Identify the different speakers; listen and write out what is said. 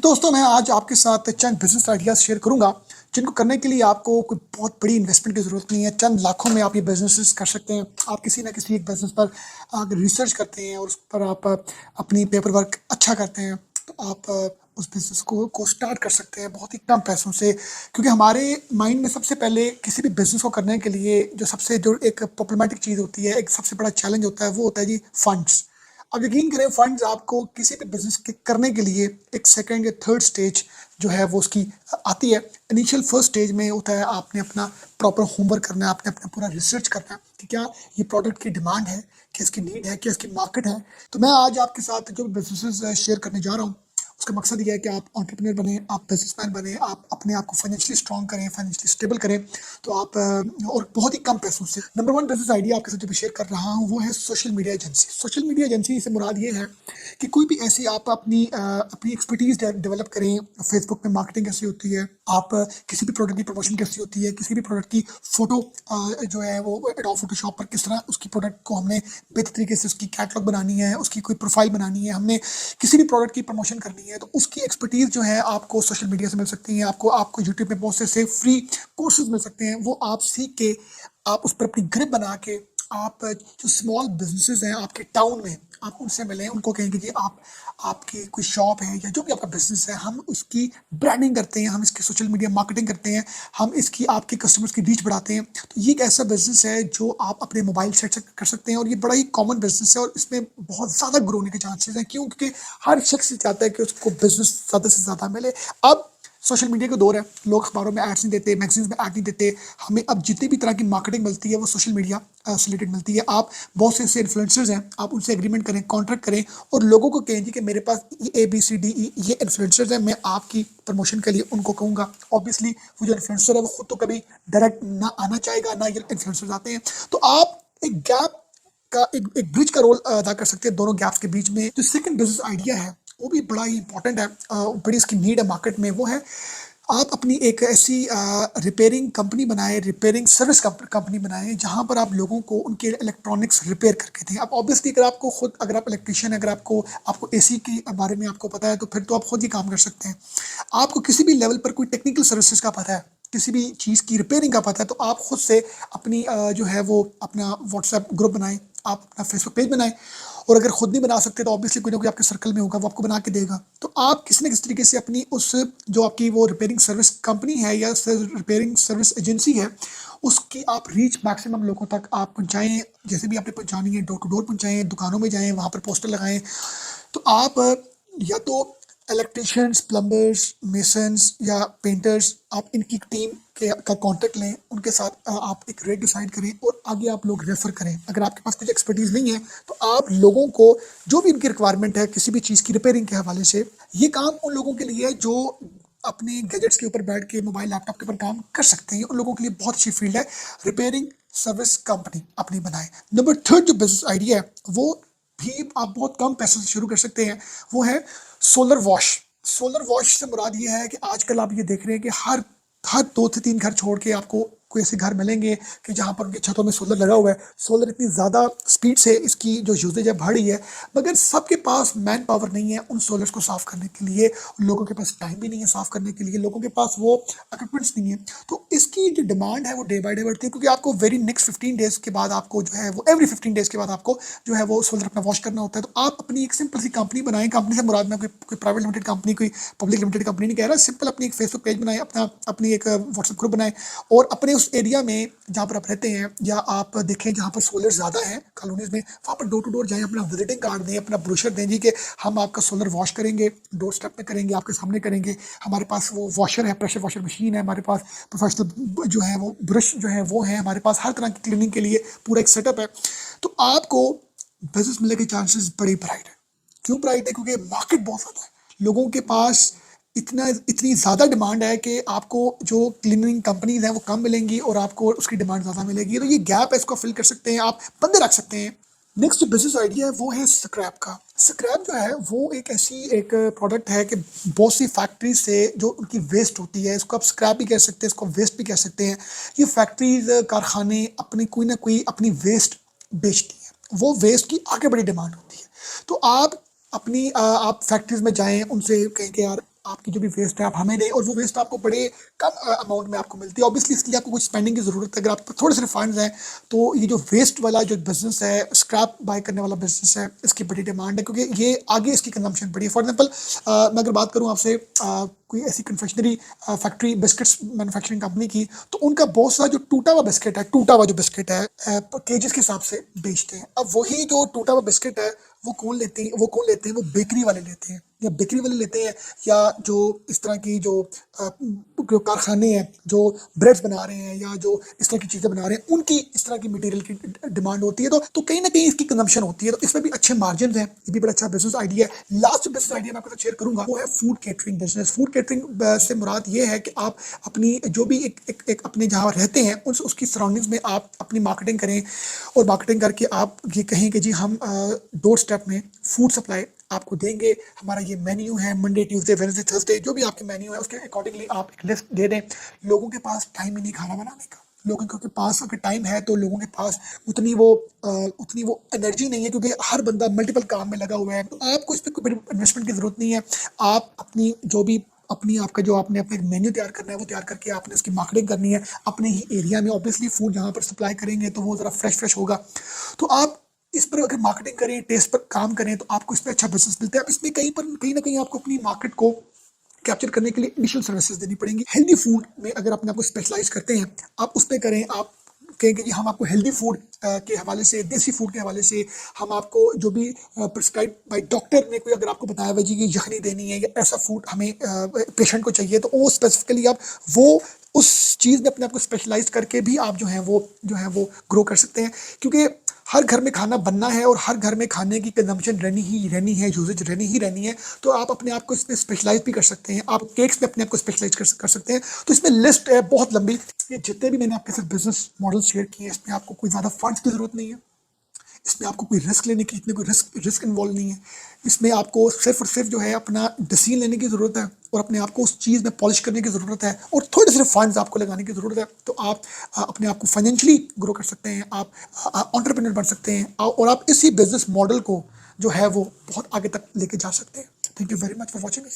Speaker 1: दोस्तों मैं आज आपके साथ चंद बिजनेस आइडियाज शेयर करूंगा जिनको करने के लिए आपको कोई बहुत बड़ी इन्वेस्टमेंट की जरूरत नहीं है। चंद लाखों में आप ये बिजनेसेस कर सकते हैं। आप किसी ना किसी एक बिजनेस पर अगर रिसर्च करते हैं और उस पर आप अपनी पेपर वर्क अच्छा करते हैं तो आप उस बिजनेस को स्टार्ट कर सकते हैं बहुत ही कम पैसों से। क्योंकि हमारे माइंड में सबसे पहले किसी भी बिजनेस को करने के लिए जो एक प्रॉब्लमेटिक चीज़ होती है, एक सबसे बड़ा चैलेंज होता है, वो होता है जी फंड्स। अब यकीन करें, फंड्स आपको किसी भी बिजनेस के करने के लिए एक सेकंड या थर्ड स्टेज जो है वो उसकी आती है। इनिशियल फर्स्ट स्टेज में होता है आपने अपना प्रॉपर होमवर्क करना है, आपने अपना पूरा रिसर्च करना है कि क्या ये प्रोडक्ट की डिमांड है, क्या इसकी नीड है, क्या इसकी मार्केट है। तो मैं आज आपके साथ जो बिजनेसेस शेयर करने जा रहा हूँ उसका मकसद ये है कि आप एंटरप्रेन्योर बने, आप बिजनेसमैन बने, आप अपने आप को फाइनेंशियली स्ट्रॉन्ग करें, फाइनेंशियली स्टेबल करें। तो आप और बहुत ही कम पैसों से। नंबर वन बिजनेस आइडिया आपके साथ जो मैं शेयर कर रहा हूँ वो है social media agency. Social media agency से मुराद ये है कि कोई भी ऐसी आप अपनी एक्सपर्टीज डेवलप करें। फेसबुक में मार्केटिंग कैसी होती है, आप किसी भी प्रोडक्ट की प्रमोशन कैसी होती है, किसी भी प्रोडक्ट की फोटो जो है वो एडोब फोटोशॉप पर किस तरह उसकी प्रोडक्ट को हमने बेहतर तरीके से उसकी कैटलॉग बनानी है, उसकी कोई प्रोफाइल बनानी है, हमने किसी भी प्रोडक्ट की प्रमोशन करनी है, तो उसकी एक्सपर्टीज जो है आपको सोशल मीडिया से मिल सकती है। आपको यूट्यूब पे बहुत से फ्री कोर्सेज मिल सकते हैं, वो आप सीख के आप उस पर अपनी ग्रिप बना के आप जो स्मॉल बिजनेसेस हैं आपके टाउन में, आप उनसे मिलें, उनको कहें कि जी आपकी कोई शॉप है या जो भी आपका बिजनेस है, हम उसकी ब्रांडिंग करते हैं, हम इसकी सोशल मीडिया मार्केटिंग करते हैं, हम इसकी आपके कस्टमर्स की रीच बढ़ाते हैं। तो ये एक ऐसा बिजनेस है जो आप अपने मोबाइल सेट से कर सकते हैं और ये बड़ा ही कॉमन बिजनेस है और इसमें बहुत ज़्यादा ग्रो होने के चांसेस हैं। क्यों? क्योंकि हर शख्स चाहता है कि उसको बिजनेस ज़्यादा से ज़्यादा मिले। अब सोशल मीडिया का दौर है, लोग अखबारों में एड्स नहीं देते, मैगजीन्स में ऐड नहीं देते। हमें अब जितनी भी तरह की मार्केटिंग मिलती है वो सोशल मीडिया से रिलेटेड मिलती है। आप बहुत से ऐसे इन्फ्लुएंसर्स हैं, आप उनसे एग्रीमेंट करें, कॉन्ट्रैक्ट करें और लोगों को कहें जी कि मेरे पास ABCDE ये इन्फ्लुएंसर्स हैं, मैं आपकी प्रमोशन के लिए उनको कहूँगा। ऑब्वियसली वो जो इन्फ्लुएंसर है वो खुद तो कभी डायरेक्ट ना आना चाहेगा, ना ये इन्फ्लुएंसर्स आते हैं। तो आप एक गैप का एक ब्रिज का रोल अदा कर सकते हैं दोनों गैप्स के बीच में। जो सेकंड बिजनेस आइडिया है वो भी बड़ा ही इंपॉर्टेंट है, बड़ी इसकी नीड है मार्केट में। वो है आप अपनी एक ऐसी रिपेयरिंग कंपनी बनाएं, रिपेयरिंग सर्विस कंपनी बनाएं, जहां पर आप लोगों को उनके इलेक्ट्रॉनिक्स रिपेयर करके दें। अब ऑब्वियसली अगर आप इलेक्ट्रिशियन, अगर आपको एसी के बारे में आपको पता है तो फिर तो आप खुद ही काम कर सकते हैं। आपको किसी भी लेवल पर कोई टेक्निकल सर्विसेज का पता है, किसी भी चीज़ की रिपेयरिंग का पता है, तो आप खुद से अपनी जो है वो अपना व्हाट्सएप ग्रुप बनाएं, आप अपना फेसबुक पेज बनाएं। और अगर खुद नहीं बना सकते तो ऑब्वियसली कोई ना कोई आपके सर्कल में होगा, वो आपको बना के देगा। तो आप किसी न किसी तरीके से अपनी उस जो आपकी वो रिपेयरिंग सर्विस कंपनी है या रिपेयरिंग सर्विस एजेंसी है, उसकी आप रीच मैक्सिमम लोगों तक आप पहुंचाएं। जैसे भी आपने पहुंचानी है, डोर टू डोर पहुंचाएं, दुकानों में जाएं, वहां पर पोस्टर लगाएं। तो आप या तो इलेक्ट्रिशियंस, प्लम्बर्स, मेसन्स या पेंटर्स, आप इनकी टीम का कांटेक्ट लें, उनके साथ आप एक रेट डिसाइड करें और आगे आप लोग रेफर करें। अगर आपके पास कुछ एक्सपर्टीज नहीं है तो आप लोगों को जो भी इनकी रिक्वायरमेंट है किसी भी चीज़ की रिपेयरिंग के हवाले से, ये काम उन लोगों के लिए है जो अपने गैजेट्स के ऊपर बैठ के मोबाइल लैपटॉप के ऊपर काम कर सकते हैं। उन लोगों के लिए बहुत अच्छी फील्ड है। रिपेयरिंग सर्विस कंपनी अपनी बनाए। नंबर थर्ड जो बिजनेस आइडिया है वो भी आप बहुत कम पैसों से शुरू कर सकते हैं। वो है सोलर वॉश। सोलर वॉश से मुराद ये है कि आजकल आप ये देख रहे हैं कि हर हर 2 से 3 घर छोड़ के आपको कोई ऐसे घर मिलेंगे कि जहाँ पर उनके छतों में सोलर लगा हुआ है। सोलर इतनी ज़्यादा स्पीड से इसकी जो यूजेज है बढ़ रही है, मगर सबके पास मैन पावर नहीं है उन सोलर्स को साफ़ करने के लिए। लोगों के पास टाइम भी नहीं है साफ़ करने के लिए, लोगों के पास वो इक्विपमेंट्स नहीं है। तो इसकी जो डिमांड है वो डे बाय डे बढ़ती है, क्योंकि आपको वेरी नेक्स्ट 15 डेज के बाद आपको जो है वो एवरी 15 डेज के बाद आपको जो है वो सोलर अपना वॉश करना होता है। तो आप अपनी एक सिंपल सी कंपनी बनाएं। कंपनी से मुराद में कोई प्राइवेट लिमिटेड कंपनी, कोई पब्लिक लिमिटेड कंपनी नहीं कह रहा। सिंपल अपनी एक फेसबुक पेज बनाएं, अपनी एक व्हाट्सएप ग्रुप बनाएं और अपने उस एरिया में जहाँ पर आप रहते हैं या आप देखें जहाँ पर सोलर ज़्यादा है कॉलोनीज में, वहाँ पर डोर टू डोर जाएं, अपना विजिटिंग कार्ड दें, अपना ब्रोशर दें जी कि हम आपका सोलर वॉश करेंगे, डोर स्टेप में करेंगे, आपके सामने करेंगे। हमारे पास वो वॉशर है, प्रेशर वॉशर मशीन है, हमारे पास प्रोफेशनल जो है वो ब्रश जो है वो है, हमारे पास हर तरह की क्लीनिंग के लिए पूरा एक सेटअप है। तो आपको बिजनेस मिलने के चांसेस बड़ी ब्राइट है। क्यों ब्राइट है? क्योंकि मार्केट बहुत ज़्यादा है, लोगों के पास इतनी ज़्यादा डिमांड है कि आपको जो क्लीनिंग कंपनीज हैं वो कम मिलेंगी और आपको उसकी डिमांड ज़्यादा मिलेगी। तो ये गैप है, इसको फिल कर सकते हैं, आप बंदे रख सकते हैं। नेक्स्ट जो बिजनेस आइडिया है वो है स्क्रैप का। स्क्रैप जो है वो एक प्रोडक्ट है कि बहुत सी फैक्ट्री से जो उनकी वेस्ट होती है, इसको आप स्क्रैप भी कह सकते हैं, इसको वेस्ट भी कह सकते हैं। ये फैक्ट्रीज, कारखाने अपनी कोई ना कोई अपनी वेस्ट बेचती हैं, वो वेस्ट की आगे बड़ी डिमांड होती है। तो आप फैक्ट्रीज में जाएं, उनसे कहें कि यार आपकी जो भी वेस्ट है आप हमें दें, और वो वेस्ट आपको बड़े कम अमाउंट में आपको मिलती है। ऑब्वियसली इसके लिए आपको कुछ स्पेंडिंग की ज़रूरत है। अगर आपके पास थोड़े से फंड्स हैं तो ये जो वेस्ट वाला जो बिजनेस है, स्क्रैप बाय करने वाला बिजनेस है, इसकी बड़ी डिमांड है, क्योंकि ये आगे इसकी कंजम्पशन बड़ी है। फॉर एग्जाम्पल मैं अगर बात करूँ आपसे कोई ऐसी confectionery factory, biscuits manufacturing company की, तो उनका बहुत सारा जो टूटा हुआ बिस्किट है, टूटा हुआ जो बिस्किट है केजेस के हिसाब से बेचते हैं। अब वही जो टूटा हुआ बिस्किट है वो कौन लेते हैं, वो बेकरी वाले लेते हैं, या बेकरी वाले लेते हैं, या जो इस तरह की जो कारखाने हैं जो ब्रेड्स बना रहे हैं या जो इस तरह की चीज़ें बना रहे हैं, उनकी इस तरह की मटेरियल की डिमांड होती है। तो कहीं ना कहीं इसकी कंजम्पशन होती है, तो इसमें भी अच्छे मार्जिन हैं। ये भी बड़ा अच्छा बिजनेस आइडिया है। लास्ट बिजनेस आइडिया मैं आपके साथ शेयर करूंगा वो है food catering business. Food catering से मुराद ये है कि आप अपनी जो भी एक अपने जहाँ रहते हैं उसकी सराउंडिंग्स में आप अपनी मार्केटिंग करें, और मार्केटिंग करके आप ये कहें कि जी हम डोर स्टेप में फूड सप्लाई आपको देंगे। हमारा ये मेन्यू है, मंडे ट्यूसडे वेडनेसडे थर्सडे जो भी आपके मेन्यू है उसके अकॉर्डिंगली आप एक लिस्ट दे दें। लोगों के पास टाइम ही नहीं खाना बनाने का। लोगों के पास अगर टाइम है तो लोगों के पास उतनी वो एनर्जी नहीं है, क्योंकि हर बंदा मल्टीपल काम में लगा हुआ है। तो आपको इस पर कोई इन्वेस्टमेंट की जरूरत नहीं है। आप अपनी जो भी अपनी आपका जो आपने अपना मेन्यू तैयार करना है वो तैयार करके आपने उसकी मार्केटिंग करनी है अपने ही एरिया में। ऑब्वियसली फूड जहाँ पर सप्लाई करेंगे तो वो ज़रा फ्रेश होगा। तो आप इस पर अगर मार्केटिंग करें, टेस्ट पर काम करें, तो आपको इसमें अच्छा बिजनेस मिलता है। अब इसमें कहीं ना कहीं आपको अपनी मार्केट को कैप्चर करने के लिए एडिशनल सर्विसेज देनी पड़ेंगी। हेल्दी फूड में अगर अपने आपको स्पेशलाइज करते हैं, आप उस पर करें। आप कहेंगे कि हम आपको हेल्दी फूड के हवाले से, देसी फूड के हवाले से, हम आपको जो भी प्रिस्क्राइब बाय डॉक्टर ने कोई अगर आपको बताया हुआ जी कि यखनी देनी है या ऐसा फूड हमें पेशेंट को चाहिए, तो वो स्पेसिफिकली आप वो उस चीज़ में अपने आप को स्पेशलाइज करके भी आप जो है वो ग्रो कर सकते हैं। क्योंकि हर घर में खाना बनना है और हर घर में खाने की कंजम्पशन रहनी है, यूजेज रहनी है। तो आप अपने आप को इसमें स्पेशलाइज भी कर सकते हैं। आप केक्स में अपने आप को स्पेशलाइज कर सकते हैं। तो इसमें लिस्ट है बहुत लंबी। ये जितने भी मैंने आपके साथ बिजनेस मॉडल शेयर किए हैं, इसमें आपको कोई ज़्यादा फंड्स की जरूरत नहीं है। इसमें आपको कोई रिस्क लेने की, इतने कोई रिस्क इन्वॉल्व नहीं है। इसमें आपको सिर्फ और सिर्फ जो है अपना डिसीजन लेने की ज़रूरत है, और अपने आप को उस चीज़ में पॉलिश करने की ज़रूरत है, और थोड़े से फंड्स आपको लगाने की ज़रूरत है। तो आप अपने आप को फाइनेंशियली ग्रो कर सकते हैं, आप एंटरप्रेन्योर बन सकते हैं, और आप इसी बिजनेस मॉडल को जो है वो बहुत आगे तक लेके जा सकते हैं। Thank you very much for watching.